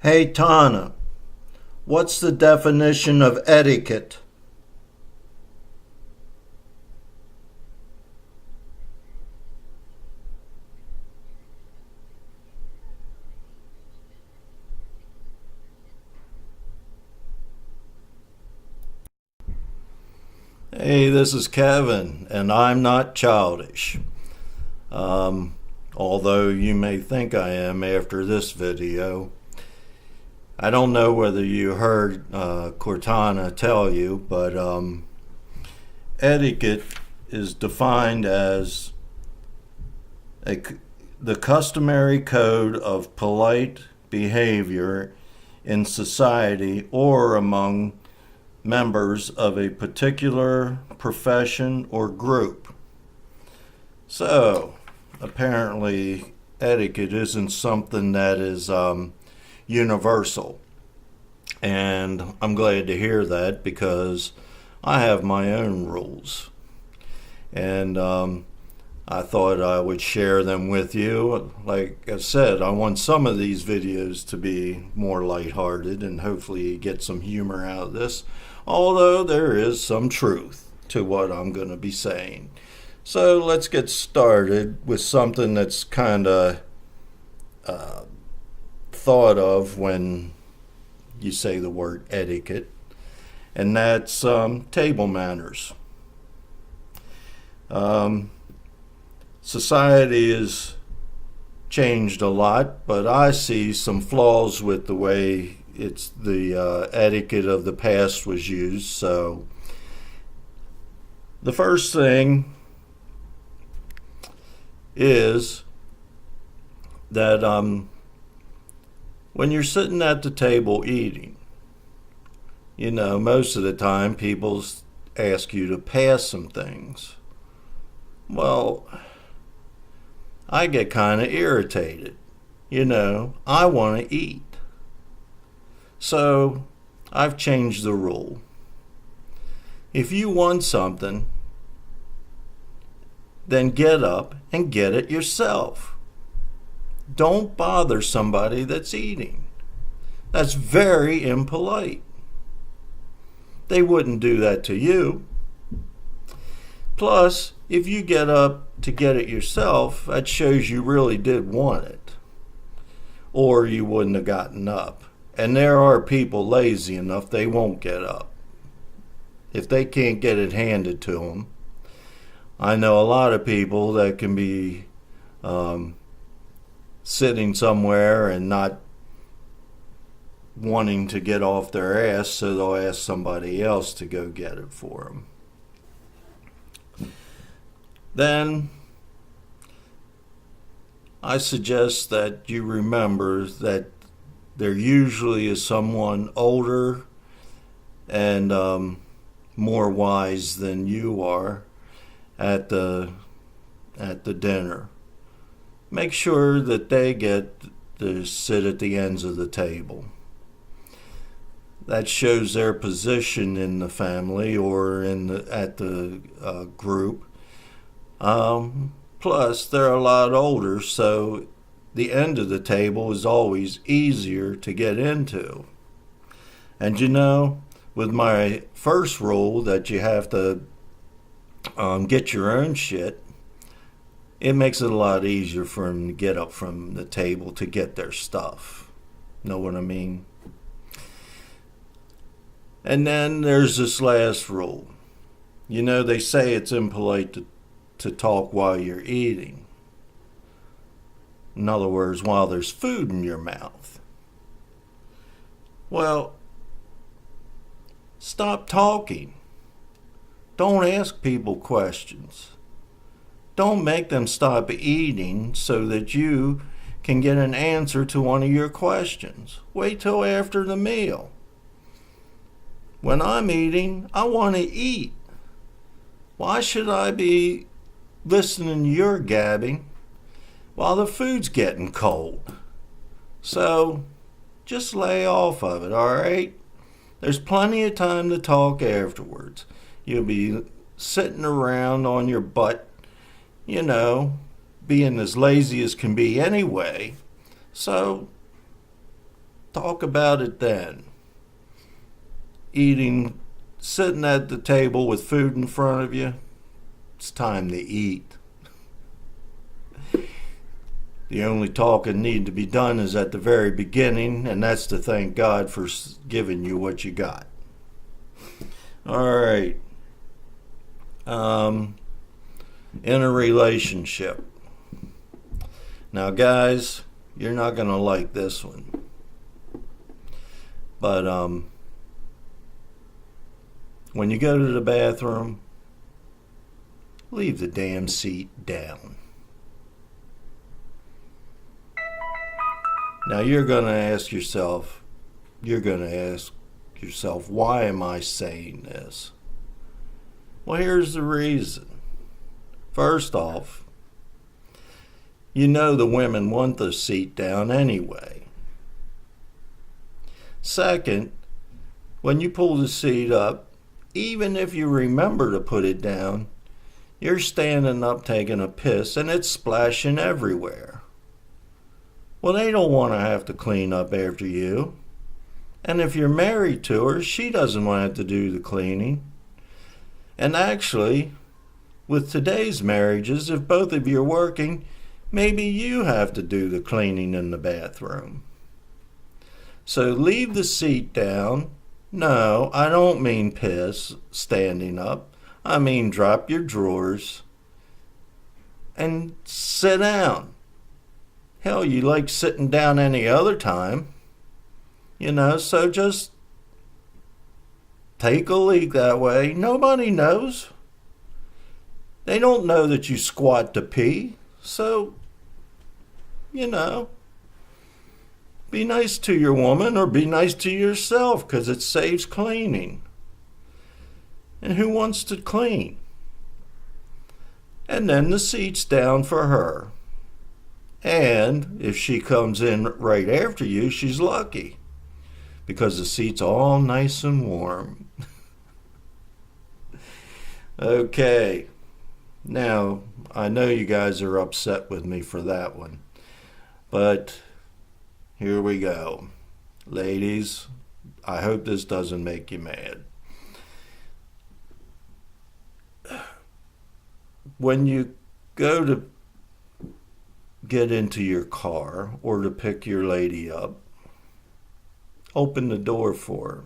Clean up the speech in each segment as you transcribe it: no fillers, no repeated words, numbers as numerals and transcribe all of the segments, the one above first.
Hey Tana, what's the definition of etiquette? Hey, this is Kevin, and I'm not childish. Um, Although you may think I am after this video. I don't know whether you heard Cortana tell you, but etiquette is defined as a, the customary code of polite behavior in society or among members of a particular profession or group. So, apparently, etiquette isn't something that is universal. And I'm glad to hear that because I have my own rules. And I thought I would share them with you. Like I said, I want some of these videos to be more lighthearted and hopefully get some humor out of this, although there is some truth to what I'm going to be saying. So let's get started with something that's kind of thought of when you say the word etiquette, and that's table manners. Society has changed a lot, but I see some flaws with the way the etiquette of the past was used. So the first thing is that when you're sitting at the table eating, most of the time people ask you to pass some things. Well, I get kind of irritated. I want to eat. So I've changed the rule. If you want something, then get up and get it yourself. Don't bother somebody that's eating. That's very impolite. They wouldn't do that to you. Plus, if you get up to get it yourself, that shows you really did want it. Or you wouldn't have gotten up. And there are people lazy enough they won't get up if they can't get it handed to them. I know a lot of people that can be sitting somewhere and not wanting to get off their ass, so they'll ask somebody else to go get it for them. Then I suggest that you remember that there usually is someone older and more wise than you are at the dinner. Make sure that they get to sit at the ends of the table. That shows their position in the family or at the group. Plus, they're a lot older, so the end of the table is always easier to get into. And with my first rule that you have to get your own shit, it makes it a lot easier for them to get up from the table to get their stuff. Know what I mean? And then there's this last rule. They say it's impolite to talk while you're eating. In other words, while there's food in your mouth. Well, stop talking. Don't ask people questions. Don't make them stop eating so that you can get an answer to one of your questions. Wait till after the meal. When I'm eating, I want to eat. Why should I be listening to your gabbing while the food's getting cold? So just lay off of it, all right? There's plenty of time to talk afterwards. You'll be sitting around on your butt, being as lazy as can be anyway. So Talk about it then. Sitting at the table with food in front of you, it's time to eat. The only talking need to be done is at the very beginning, and that's to thank God for giving you what you got. All right. In a relationship. Now, guys, you're not going to like this one. But when you go to the bathroom, leave the damn seat down. Now you're going to ask yourself, why am I saying this? Well, here's the reason. First off, you know the women want the seat down anyway. Second, when you pull the seat up, even if you remember to put it down, you're standing up taking a piss and it's splashing everywhere. Well, they don't want to have to clean up after you. And if you're married to her, she doesn't want to have to do the cleaning. And actually, with today's marriages, if both of you are working, maybe you have to do the cleaning in the bathroom. So leave the seat down. No, I don't mean piss standing up. I mean drop your drawers and sit down. Hell, you like sitting down any other time. So just take a leak that way. Nobody knows. They don't know that you squat to pee. So, be nice to your woman or be nice to yourself, because it saves cleaning. And who wants to clean? And then the seat's down for her. And if she comes in right after you, she's lucky, because the seat's all nice and warm. Okay. Now, I know you guys are upset with me for that one, but here we go. Ladies, I hope this doesn't make you mad. When you go to get into your car or to pick your lady up, open the door for her.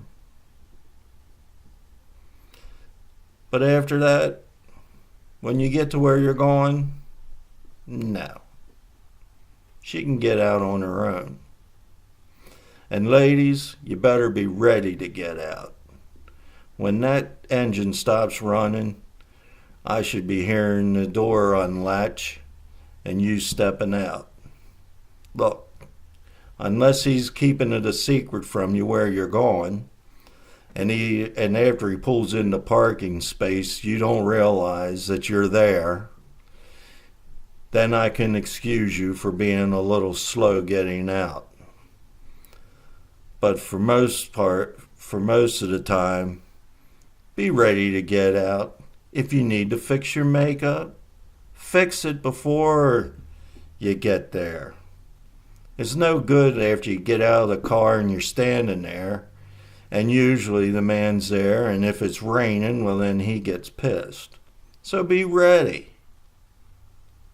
But after that, when you get to where you're going, no. She can get out on her own. And ladies, you better be ready to get out. When that engine stops running, I should be hearing the door unlatch and you stepping out. Look, unless he's keeping it a secret from you where you're going, and after he pulls in the parking space, you don't realize that you're there, then I can excuse you for being a little slow getting out. But for most of the time, be ready to get out. If you need to fix your makeup, fix it before you get there. It's no good after you get out of the car and you're standing there, and usually the man's there, and if it's raining, well, then he gets pissed. So be ready.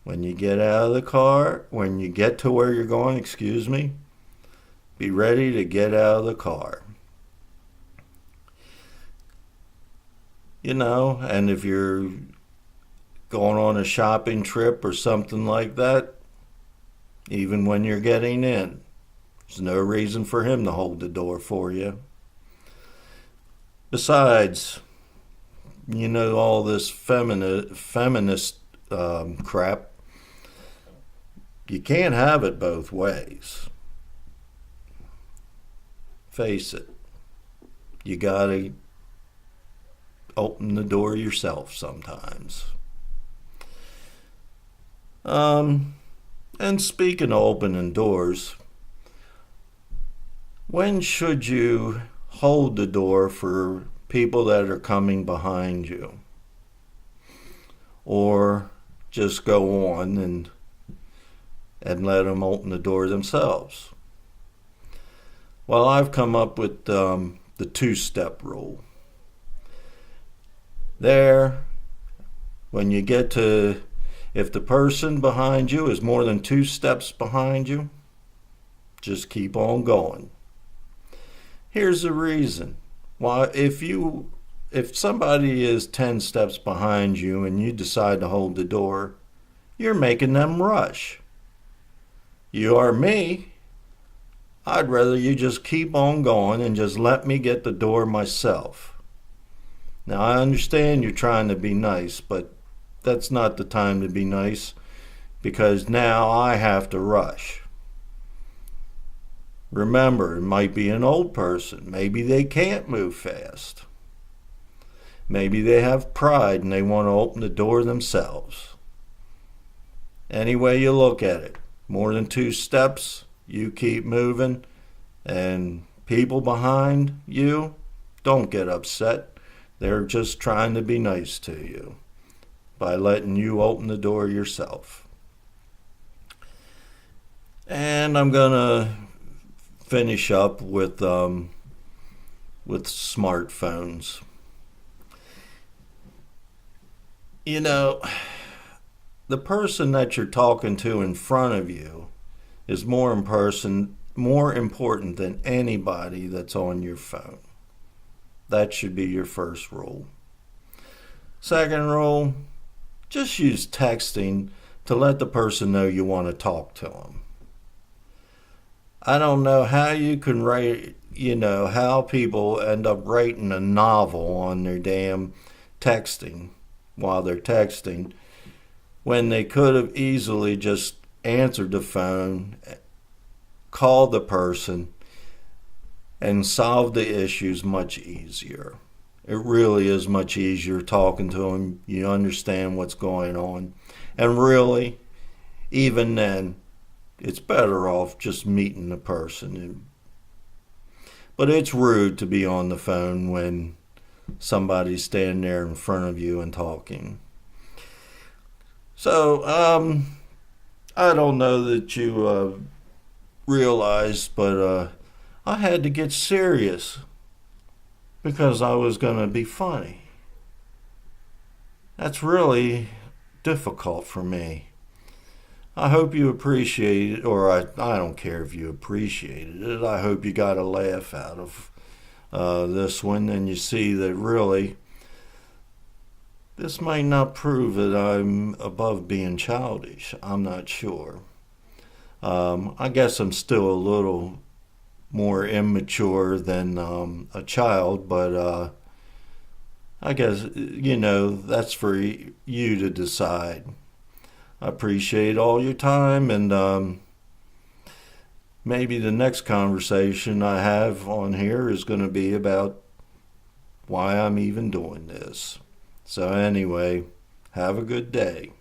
When you get out of the car, when you get to where you're going, be ready to get out of the car. And if you're going on a shopping trip or something like that, even when you're getting in, there's no reason for him to hold the door for you. Besides, all this feminist crap, you can't have it both ways. Face it, you gotta open the door yourself sometimes. And speaking of opening doors, when should you hold the door for people that are coming behind you? Or just go on and let them open the door themselves? Well, I've come up with the two-step rule. There, when you get to, if the person behind you is more than 2 steps behind you, just keep on going. Here's the reason. Why, if somebody is 10 steps behind you and you decide to hold the door, you're making them rush. You are me. I'd rather you just keep on going and just let me get the door myself. Now, I understand you're trying to be nice, but that's not the time to be nice, because now I have to rush. Remember, it might be an old person. Maybe they can't move fast. Maybe they have pride and they want to open the door themselves. Any way you look at it, more than 2 steps, you keep moving, and people behind you, don't get upset. They're just trying to be nice to you by letting you open the door yourself. And I'm going to finish up with smartphones. You know, the person that you're talking to in front of you is more important than anybody that's on your phone. That should be your first rule. Second rule, just use texting to let the person know you want to talk to them. I don't know how you can write, how people end up writing a novel on their damn texting while they're texting, when they could have easily just answered the phone, called the person, and solved the issues much easier. It really is much easier talking to them. You understand what's going on. And really, even then, it's better off just meeting the person. But it's rude to be on the phone when somebody's standing there in front of you and talking. So, I don't know that you realized, but I had to get serious because I was going to be funny. That's really difficult for me. I hope you appreciate it, or I don't care if you appreciated it. I hope you got a laugh out of this one, and you see that really this might not prove that I'm above being childish. I'm not sure. I guess I'm still a little more immature than a child, but I guess, that's for you to decide. I appreciate all your time, and maybe the next conversation I have on here is going to be about why I'm even doing this. So anyway, have a good day.